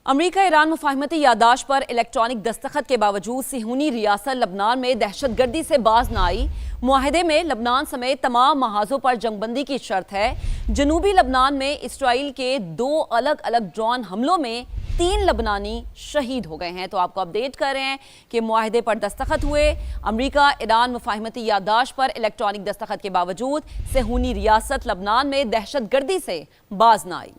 امریکہ ایران مفاہمتی یادداشت پر الیکٹرانک دستخط کے باوجود صہیونی ریاست لبنان میں دہشت گردی سے باز نہ آئی۔ معاہدے میں لبنان سمیت تمام محاذوں پر جنگ بندی کی شرط ہے۔ جنوبی لبنان میں اسرائیل کے 2 الگ الگ ڈرون حملوں میں 3 لبنانی شہید ہو گئے ہیں۔ تو آپ کو اپڈیٹ کر رہے ہیں کہ معاہدے پر دستخط ہوئے۔ امریکہ ایران مفاہمتی یادداشت پر الیکٹرانک دستخط کے باوجود صہیونی ریاست لبنان میں دہشت گردی سے باز نہ آئی۔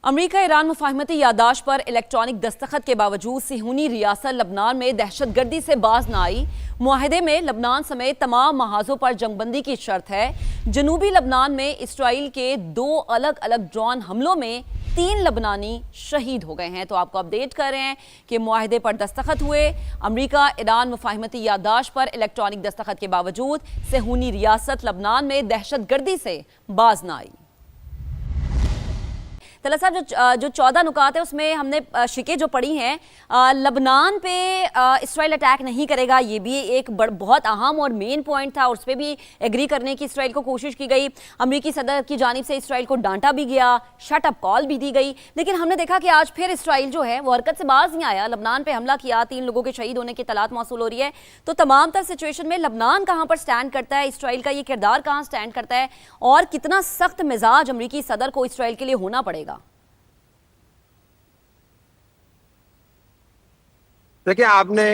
امریکہ ایران مفاہمتی یادداشت پر الیکٹرانک دستخط کے باوجود صہیونی ریاست لبنان میں دہشت گردی سے باز نہ آئی۔ معاہدے میں لبنان سمیت تمام محاذوں پر جنگ بندی کی شرط ہے۔ جنوبی لبنان میں اسرائیل کے 2 الگ الگ ڈرون حملوں میں 3 لبنانی شہید ہو گئے ہیں۔ تو آپ کو اپڈیٹ کر رہے ہیں کہ معاہدے پر دستخط ہوئے۔ امریکہ ایران مفاہمتی یادداشت پر الیکٹرانک دستخط کے باوجود صہیونی ریاست لبنان میں دہشت گردی سے باز نہ آئی۔ طلعت صاحب، جو 14 نکات ہیں اس میں ہم نے شکیں جو پڑھی ہیں، لبنان پہ اسرائیل اٹیک نہیں کرے گا، یہ بھی ایک بہت اہم اور مین پوائنٹ تھا، اور اس پہ بھی ایگری کرنے کی اسرائیل کو کوشش کی گئی۔ امریکی صدر کی جانب سے اسرائیل کو ڈانٹا بھی گیا، شٹ اپ کال بھی دی گئی، لیکن ہم نے دیکھا کہ آج پھر اسرائیل جو ہے وہ حرکت سے باز نہیں آیا، لبنان پہ حملہ کیا، 3 لوگوں کے شہید ہونے کی اطلاعات موصول ہو رہی ہے۔ تو تمام تر سچویشن میں لبنان کہاں پر سٹینڈ کرتا ہے، اسرائیل کا یہ کردار کہاں سٹینڈ کرتا ہے، اور کتنا سخت مزاج امریکی صدر کو اسرائیل کے لیے ہونا پڑے گا؟ دیکھیں، آپ نے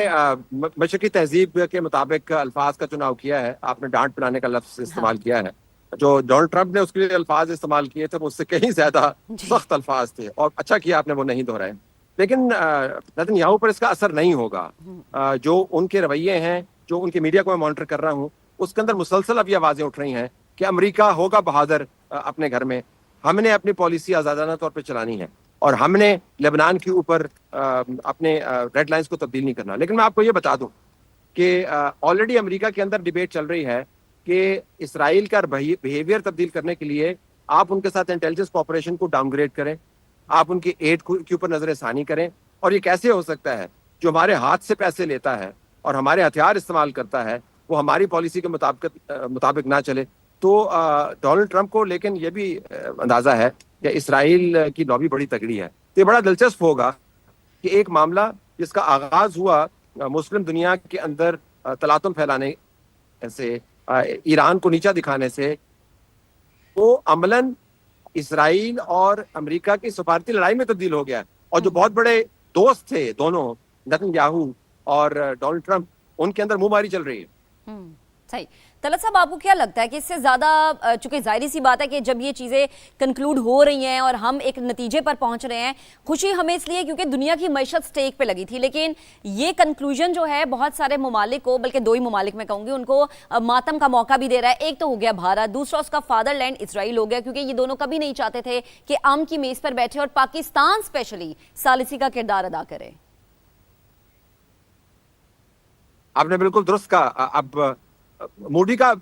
مشرقی تہذیب کے مطابق الفاظ کا چناؤ کیا ہے۔ آپ نے ڈانٹ پلانے کا لفظ استعمال کیا ہے۔ جو ڈونلڈ ٹرمپ نے اس کے لیے الفاظ استعمال کیے تھے وہ اس سے کہیں زیادہ سخت الفاظ تھے، اور اچھا کیا آپ نے وہ نہیں دہرائے۔ لیکن نتن یاہو پر اس کا اثر نہیں ہوگا۔ جو ان کے رویے ہیں، جو ان کے میڈیا کو میں مانیٹر کر رہا ہوں، اس کے اندر مسلسل اب یہ آوازیں اٹھ رہی ہیں کہ امریکہ ہوگا بہادر اپنے گھر میں، ہم نے اپنی پالیسی آزادانہ طور پہ چلانی ہے، اور ہم نے لبنان کے اوپر اپنے ریڈ لائنز کو تبدیل نہیں کرنا۔ لیکن میں آپ کو یہ بتا دوں کہ آلریڈی امریکہ کے اندر ڈیبیٹ چل رہی ہے کہ اسرائیل کا بیہیویئر تبدیل کرنے کے لیے آپ ان کے ساتھ انٹیلیجنس کوآپریشن کو ڈاؤن گریڈ کریں، آپ ان کی ایڈ کے اوپر نظر ثانی کریں۔ اور یہ کیسے ہو سکتا ہے؟ جو ہمارے ہاتھ سے پیسے لیتا ہے اور ہمارے ہتھیار استعمال کرتا ہے، وہ ہماری پالیسی کے مطابق نہ چلے۔ تو ڈونلڈ ٹرمپ کو لیکن یہ بھی اندازہ ہے کہ اسرائیل کی لابی بڑی تگڑی ہے۔ تو یہ بڑا دلچسپ ہوگا کہ ایک معاملہ جس کا آغاز ہوا مسلم دنیا کے اندر تلاطم پھیلانے سے، ایران کو نیچا دکھانے سے، وہ عملاً اسرائیل اور امریکہ کی سفارتی لڑائی میں تبدیل ہو گیا۔ اور جو بہت بڑے دوست تھے دونوں، نتن یاہو اور ڈونلڈ ٹرمپ، ان کے اندر منہ ماری چل رہی ہے۔ صحیح۔ طلعت صاحب، آپ کو کیا لگتا ہے کہ اس سے زیادہ، چونکہ ظاہری سی بات ہے کہ جب یہ چیزیں کنکلوڈ ہو رہی ہیں اور ہم ایک نتیجے پر پہنچ رہے ہیں، خوشی ہمیں اس لیے کیونکہ دنیا کی معیشت سٹیک پہ لگی تھی، لیکن یہ کنکلوژن جو ہے بہت سارے ممالک کو، بلکہ 2 ہی ممالک میں کہوں گی، ان کو ماتم کا موقع بھی دے رہا ہے۔ ایک تو ہو گیا بھارت، دوسرا اس کا فادر لینڈ اسرائیل ہو گیا، کیونکہ یہ دونوں کبھی نہیں چاہتے تھے کہ امن کی میز پر بیٹھے اور پاکستان اسپیشلی ثالثی کا کردار ادا کرے۔ آپ نے بالکل درست کہا۔ اب مودی کا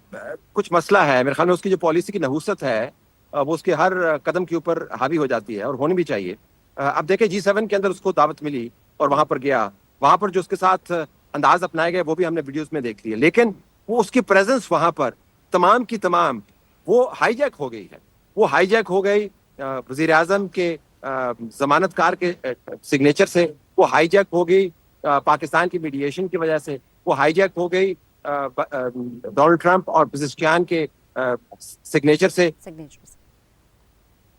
کچھ مسئلہ ہے، میرے خیال میں اس کی جو پالیسی کی نحوست ہے وہ اس کے ہر قدم کے اوپر حاوی ہو جاتی ہے، اور ہونی بھی چاہیے۔ اب دیکھیں G7 کے اندر اس کو دعوت ملی اور وہاں پر گیا، وہاں پر جو اس کے ساتھ انداز اپنائے گئے وہ بھی ہم نے ویڈیوز میں دیکھ لیے، لیکن وہ اس کی پریزنس وہاں پر تمام کی تمام وہ ہائی جیک ہو گئی ہے۔ وہ ہائی جیک ہو گئی وزیر اعظم کے ضمانت کار کے سگنیچر سے، وہ ہائی جیک ہو گئی پاکستان کی میڈیشن کی وجہ سے، وہ ہائی جیک ہو گئی ڈونلڈ ٹرمپ اور پزشکیان کے سگنیچر سے۔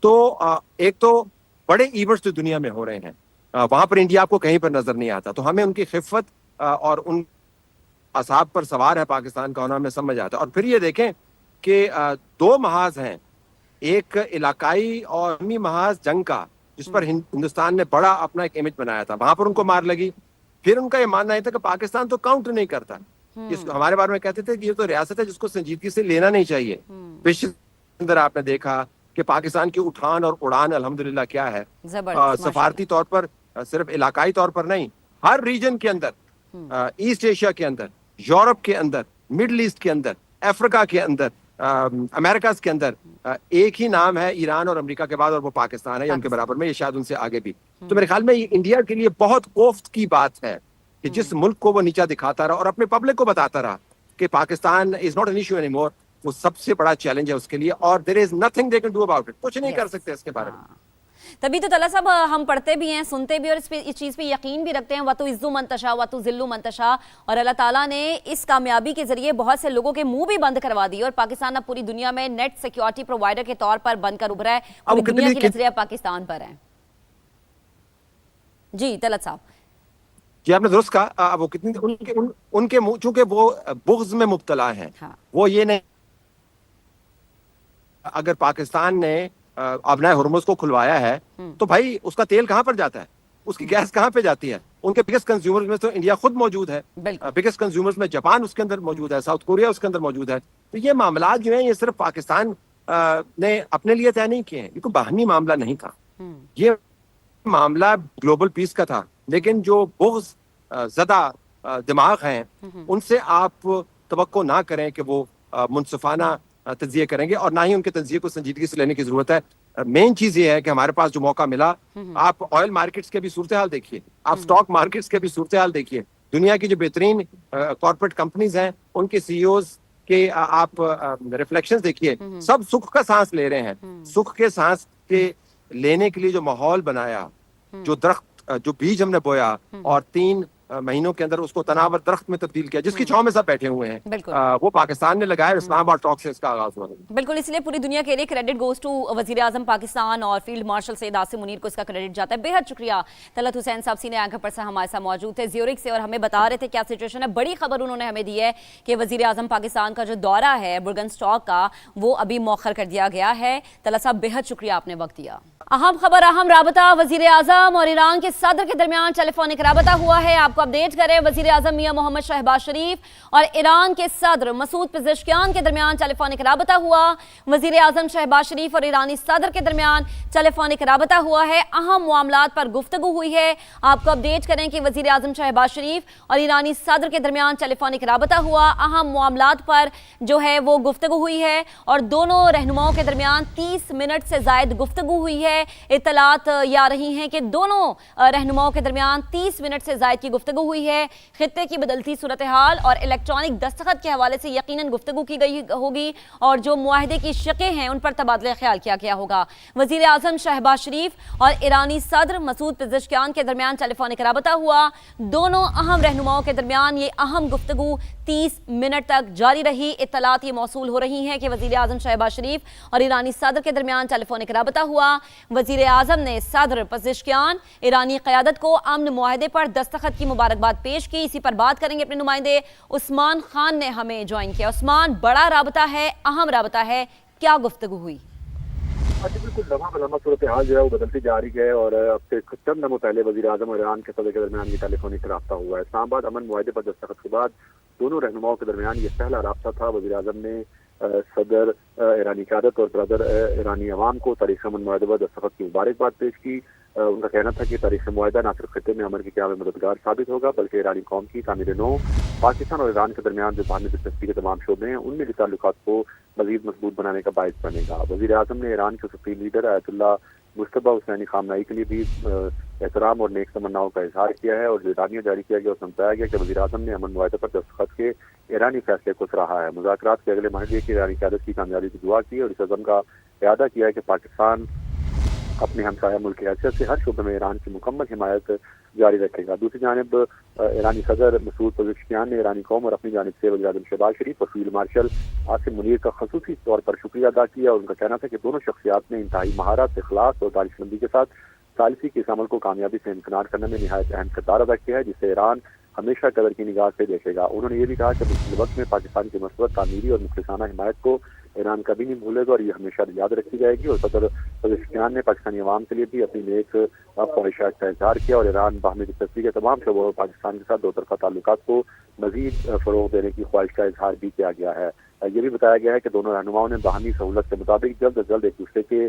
تو ایک تو بڑے ایونٹس جو دنیا میں ہو رہے ہیں، وہاں پر انڈیا آپ کو کہیں پر نظر نہیں آتا، تو ہمیں ان کی خفت اور ان اعصاب پر سوار ہے پاکستان کا ہونا ہمیں سمجھ آتا ہے۔ اور پھر یہ دیکھیں کہ 2 محاذ ہیں، ایک علاقائی اور عالمی محاذ جنگ کا، جس پر ہندوستان نے بڑا اپنا ایک امیج بنایا تھا، وہاں پر ان کو مار لگی۔ پھر ان کا یہ ماننا یہ تھا کہ پاکستان تو کاؤنٹر نہیں کرتا، ہمارے بارے میں کہتے تھے کہ یہ تو ریاست ہے جس کو سنجیدگی سے لینا نہیں چاہیے۔ پچھلے اندر آپ نے دیکھا کہ پاکستان کی اٹھان اور اڑان الحمدللہ کیا ہے، سفارتی طور پر، صرف علاقائی طور پر نہیں، ہر ریجن کے اندر، ایسٹ ایشیا کے اندر، یورپ کے اندر، مڈل ایسٹ کے اندر، افریقہ کے اندر، امریکاز کے اندر ایک ہی نام ہے ایران اور امریکہ کے بعد، اور وہ پاکستان ہے، ان کے برابر میں، یہ شاید ان سے آگے بھی۔ تو میرے خیال میں یہ انڈیا کے لیے بہت کوفت کی بات ہے کہ جس ملک کو وہ نیچا دکھاتا رہا اور اپنے پبلک کو بتاتا رہا کہ Pakistan is not an issue any more, وہ سب سے بڑا چیلنج ہے اس کے لیے، اور there is nothing they can do about it, کچھ نہیں کر سکتے اس کے بارے میں۔ तभी तो तला साहब हम पढ़ते भी हैं, सुनते भी और इस चीज़ पे यकीन भी रखते हैं, व तो इज्जु मंतशा व तो जिल्लु मंतशा, और अल्लाह ताला ने इस कामयाबी के जरिए बहुत से लोगों के मुंह भी बंद करवा दिए और पाकिस्तान अब पूरी दुनिया में नेट सिक्योरिटी प्रोवाइडर के तौर पर बनकर उभरा है। पूरी दुनिया की नजरें पाकिस्तान पर है। जी तलत साहब जी, आपने दुरुस्त कहा। वो कितनी उनके मुंह, चूंकि वो बुग़्ज़ में मुब्तला हैं, वो ये नहीं, अगर पाकिस्तान ने अपना हुर्मुज़ को खुलवाया है तो भाई उसका तेल कहाँ पर जाता है, उसकी गैस कहाँ पे जाती है? उनके बिगेस्ट कंज्यूमर्स में तो इंडिया खुद मौजूद है, बिगेस्ट कंज्यूमर्स में जापान उसके अंदर मौजूद है, साउथ कोरिया उसके अंदर मौजूद है। तो ये मामला जो है ये सिर्फ पाकिस्तान ने अपने लिए तय नहीं किए हैं, ये कोई बाहमी मामला नहीं था, ये मामला ग्लोबल पीस का था। लेकिन जो बुग़्ज़ ज़दा दिमाग हैं उनसे आप तवक्को ना करें कि वो मुनसिफाना तज्जिए करेंगे, और ना ही उनके तज्जिए को संजीदगी से लेने की जरूरत है। मेन चीज ये है कि हमारे पास जो मौका मिला, आप ऑयल मार्केट्स के भी सूरत हाल देखिए, आप स्टॉक मार्केट्स के भी सूरत हाल देखिए, दुनिया की जो बेहतरीन कॉर्पोरेट कंपनीज हैं उनके सीईओज के आप रिफ्लेक्शंस देखिए, सब सुख का सांस ले रहे हैं। सुख के सांस के लेने के लिए जो माहौल बनाया, जो दरख्त, जो बीज हमने बोया और 3 महीनों के अंदर उसको तनावर दरख्त में तब्दील किया, जिसकी छांव में सब बैठे हुए हैं, वो पाकिस्तान ने लगाया। इस्लामाबाद टॉक से इसका आगाज हुआ। बिल्कुल, इसलिए पूरी दुनिया के लिए क्रेडिट गोज टू वजीर आजम पाकिस्तान और फील्ड मार्शल सैयद आसिम मुनीर को इसका क्रेडिट जाता है। बेहद शुक्रिया तलत हुसैन साहब, सीनियर एंकर पर्सन हमारे साथ मौजूद थे ज़्यूरिख से, और हमें बता रहे थे क्या सिचुएशन है। बड़ी खबर उन्होंने हमें दी है कि वजीर आजम पाकिस्तान का जो दौरा है बुर्गनस्टॉक का, वो अभी मौखर कर दिया गया है। तलत साहब बेहद शुक्रिया, आपने वक्त दिया। अहम खबर, अहम राबता वजीर आजम और ईरान के सदर के दरमियान टेलीफोनिक राबता हुआ है। आपको अपडेट करें, वजीर आजम मियां मोहम्मद शहबाज शरीफ और ईरान के सदर मसूद पेज़ेश्कियान के दरमियान टेलीफोनिक राबता हुआ। वजीर आजम शहबाज शरीफ और ईरानी सदर के दरमियान टेलीफोनिक राबता हुआ है, अहम मामलात पर गुफ्तगू हुई है। आपको अपडेट करें कि वजीर आजम शहबाज शरीफ और ईरानी सदर के दरमियान टेलीफोनिक राबता हुआ, अहम मामलात पर जो है वो गुफ्तगू हुई है, और दोनों रहनुमाओं के दरमियान 30 मिनट से जायद गुफ्तगू हुई है। इत्तलात ये आ रही हैं कि दोनों रहनुमाओं के दरमियान 30 मिनट से जायद की गुफ्तगू हुई है। खित्ते की बदलती सूरत हाल और इलेक्ट्रॉनिक दस्तखत के हवाले से यकीनन गुफ्तगू की गई होगी, और जो मुआहदे की शक़ें हैं उन पर तबादला ख्याल किया गया होगा। वज़ीर आज़म शहबाज शरीफ और ईरानी सदर मसूद पेज़ेश्कियान के दरमियान टेलीफोनिक राबता हुआ। दोनों अहम रहनुमाओं के दरमियान ये अहम गुफ्तगू 30 मिनट तक जारी रही। इत्तलात ये मौसूल हो रही हैं कि वज़ीर आज़म शहबाज शरीफ और ईरानी सदर के दरमियान टेलीफोनिक राबता हुआ। वज़ीर आज़म ने सदर पेज़ेश्कियान ईरानी क़यादत को अमन मुआहदे पर दस्तखत की मुबारकबाद पेश की। इसी पर बात करेंगे, अपने नुमाइंदे उस्मान खान ने हमें ज्वाइन किया। उस्मान, बड़ा राबता है, अहम राबता है, क्या गुफ्तगू हुई? बिल्कुल लम्हा बलम्हा सूरत हाल जो है वो बदलती जा रही है, और अब से चंद दिनों पहले वज़ीर आज़म और ईरान के सदर के दरमियान ये टेलीफोनिक राब्ता हुआ है। इस्लामाबाद अमन मुआहदे पर दस्तखत के बाद दोनों रहनुमाओं के दरमियान ये पहला राब्ता था। वज़ीर आज़म ने सदर ईरानी क़यादत और ब्रदर ईरानी अवाम को तारीख़ अमन मुआहदे पर दस्तखत की मुबारकबाद पेश की। उनका कहना था कि तारीख़ मुआहदा न सिर्फ खित्ते में अमन की क़याम में मददगार साबित होगा, बल्कि ईरानी कौम की तामीर नौ, पाकिस्तान और ईरान के दरमियान जो बाहमी दिलचस्पी के तमाम शोबे हैं उनमें भी ताल्लुकात को मज़ीद मजबूत बनाने का बायस बनेगा। वज़ीर आज़म ने ईरान के supreme leader Ayatollah Mojtaba Hosseini Khamenei के लिए भी एहतराम और नेक तमन्नाओं का इजहार किया है, और जो ईरानिया जारी किया गया उसमें बताया गया कि वज़ीर आज़म ने अमन मुआहदे पर दस्तखत के ईरानी फैसले को सराहा है। मुज़ाकरात के अगले मरहले की ईरानी क़यादत की कामयाबी की दुआ की और इस अज़म का इरादा किया है कि पाकिस्तान अपने हमसाया मुल्क की हैसियत से हर शोबे में ईरान की मुकम्मल हिमायत जारी रखेगा। दूसरी जानिब ईरानी सदर मसूद पेज़ेश्कियान ने ईरानी कौम और अपनी जानिब से वज़ीर आज़म शहबाज शरीफ और फील्ड मार्शल आसिम मुनीर का ख़ुसूसी तौर पर शुक्रिया अदा किया, और उनका कहना था कि दोनों शख्सियात ने इंतहाई महारत, इखलास और दानिशमंदी के साथ सालिसी के इस अमल को कामयाबी से इम्कनान करने में निहायत अहम किरदार अदा किया है, जिससे ईरान हमेशा कदर की निगाह से देखेगा। उन्होंने ये भी कहा कि मुश्किल वक्त में पाकिस्तान की मसबत तामीरी और मुखलिसाना हिमायत को ईरान कभी नहीं भूलेगा, और ये हमेशा याद रखी जाएगी। और सदर पेज़ेश्कियान ने पाकिस्तानी अवाम के लिए भी अपनी नेक ख्वाहिशात का इजहार किया, और ईरान बाहमी दिलचस्पी के तमाम शोबों में पाकिस्तान के साथ दो तरफा ताल्लुकात को मजीद फ़रोग़ देने की ख्वाहिश का इजहार भी किया गया है। ये भी बताया गया है कि दोनों रहनुमाओं ने बाहमी सहूलत के मुताबिक जल्द अज जल्द एक दूसरे के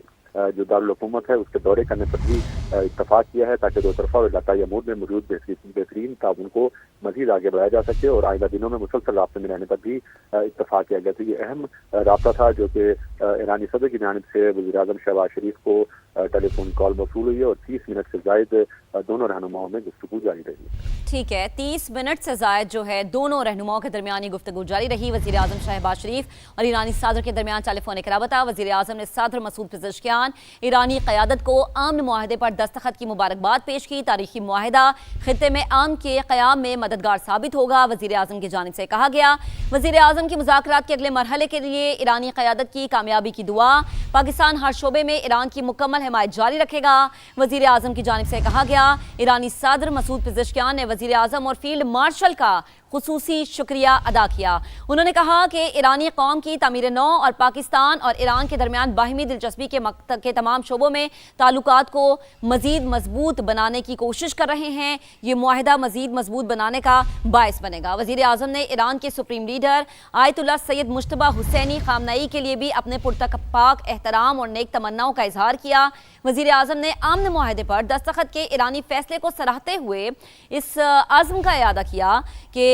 जो दारुल हुकूमत है उसके दौरे करने पर भी इत्तफाक किया है, ताकि दो तरफा और इलाकाई अमूर में मौजूद बेहतरीन ताउन को मजीद आगे बढ़ाया जा सके, और आइंदा दिनों में मुसलसल राब्ते में रहने पर भी इत्तफाक किया गया। तो ये अहम राब्ता था जो कि ईरानी सदर की जानिब से वज़ीर आज़म शहबाज शरीफ को टेली फोन कॉल मौसूल हुई है और 30 मिनट से जायद दोनों रहनुमाओं में गुफ्तगू जारी रही। ठीक है, 30 मिनट से जायद जो है दोनों रहनुमाओं के दरमियानी गुफ्तगू जारी रही। वज़ीर आज़म शहबाज शरीफ और ईरानी सदर के दरमियान टेलीफोनिक राबता। वज़ीर आज़म ने सदर मसूद पेज़ेश्कियान ईरानी क़यादत को अमन मुआहदे पर दस्तखत की मुबारकबाद पेश की। तारीखी मुआहदा खित्ते में अमन के क़याम में मददगार साबित होगा, वज़ीर आज़म की जानिब से कहा गया। वज़ीर आज़म की मुज़ाकरात के अगले मरहले के लिए ईरानी क़यादत की कामयाबी की दुआ। पाकिस्तान हर शोबे में ईरान की मुकम्मल हिमायत जारी रखेगा, वज़ीर आज़म की जानिब से कहा गया। ईरानी सदर मसूद पेज़ेश्कियान ने वज़ीर आज़म और फील्ड मार्शल का खुसूसी शुक्रिया अदा किया। उन्होंने कहा कि ईरानी कौम की तामीर नौ और पाकिस्तान और ईरान के दरमियान बाहिमी दिलचस्पी के तमाम शोबों में ताल्लुकात को मज़ीद मजबूत बनाने की कोशिश कर रहे हैं। ये मुआहिदा मज़ीद मजबूत बनाने का बायस बनेगा। वज़ीर आज़म ने ईरान के supreme leader Ayatollah Sayyid Mojtaba Hosseini Khamenei के लिए भी अपने पुरतपाक एहतराम और नेक तमन्नाओं का इजहार किया। वज़ीर आज़म ने अमन मुआहिदे पर दस्तखत के ईरानी फैसले को सराहते हुए इस आज़म का इरादा किया कि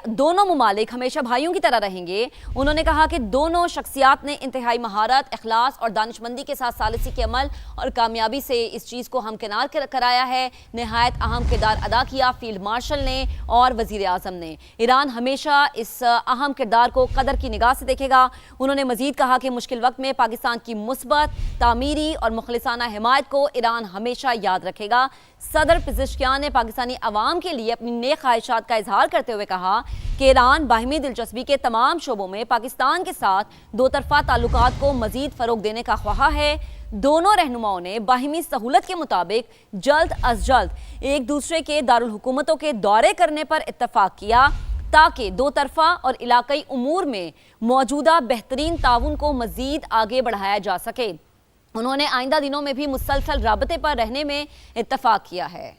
दोनों मुमालिक हमेशा भाइयों की तरह रहेंगे। उन्होंने कहा कि दोनों शख्सियात ने इंतहाई महारत, इखलास और दानिशमंदी के साथ सालिसी के अमल और कामयाबी से इस चीज़ को हमकिनार कराया है। नहायत अहम किरदार अदा किया फील्ड मार्शल ने और वज़ीर आज़म ने। ईरान हमेशा इस अहम किरदार को कदर की निगाह से देखेगा। उन्होंने मज़ीद कहा कि मुश्किल वक्त में पाकिस्तान की मुस्बत, तामीरी और मुखलिसाना हिमायत को ईरान हमेशा याद रखेगा। सदर पेज़ेश्कियान ने पाकिस्तानी अवाम के लिए अपनी नेक ख्वाहिशात का इजहार करते हुए कहा कि ईरान बाहिमी दिलचस्पी के तमाम शोबों में पाकिस्तान के साथ दो तरफा ताल्लुकात को मजीद फ़रोग देने का ख्वाहा है। दोनों रहनुमाओं ने बाहिमी सहूलत के मुताबिक जल्द अज जल्द एक दूसरे के दारुल हुकूमतों के दौरे करने पर इत्तफाक किया ताकि दो तरफा और इलाकाई उमूर में मौजूदा बेहतरीन ताउन को मजीद आगे बढ़ाया जा सके। उन्होंने आइंदा दिनों में भी मुसलसल राबते पर रहने में इत्तफाक किया है।